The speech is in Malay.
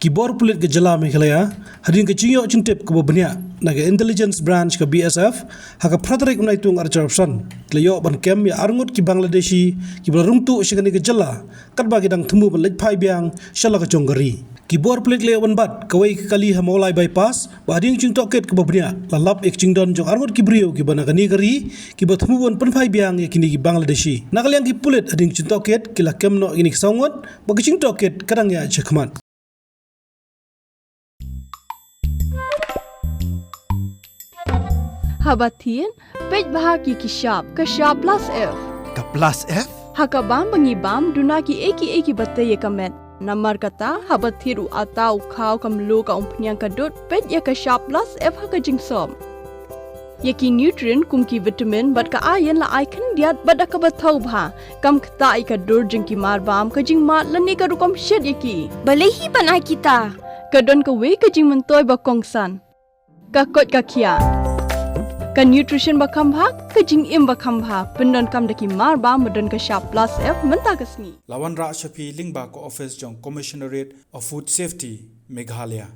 Kibor pulit ke Jala Meghalaya, hadin ke Cingyo Cintip ke Bobnia, naga Intelligence Branch ke BSF, haka Praterik Unaitung Archerson, Kleyo ban kem ya Ngut ki Bangladeshi, ki Barungtu Shikani ke Jala, Katba ki dang Thmu ban Pai Biang, Shala ke Jonggari. Kibor pulit Kleyo ban bat, kawai ke kali Hamolai bypass, hadin Cing Toket ke Bobnia, lalap ek Cingdon Jong Ngut ki Brio ki Banagani Gari, ki Thmu ban Pynphai Biang ya kini ki Bangladeshi. Nakaliang ki pulit hadin Cing Toket, kila kem no ini kesaungot, bagi Cing Toket kadang ya cekman. Habatin, pej bahagi ki Shah plus F. Ka plus F? Hakabam bangibam dunaki eki bataye kamet. Namar kata habatiru atau kau kamlu ka umpnyang kadut pej ya ka Shah plus F haka jingsom. Yaki nutrient kum ki vitamin bat ka ayan la aikan diat bada ka batau bha. Kam kata ika dur jing ki marbam ka jing mat lani ka rukom shed yaki. Balehi panai kita. Kadon ka we ka jing mentoy bakongsan. Ka kot ka kia. Ka nutrition bakam bhag, ka jing im bakam bhag, pendon kam daki mar ba medon ka Shah plus F menta kasni. Lawan Ra Shafi Lingba ko office jong Commissionerate of Food Safety Meghalaya.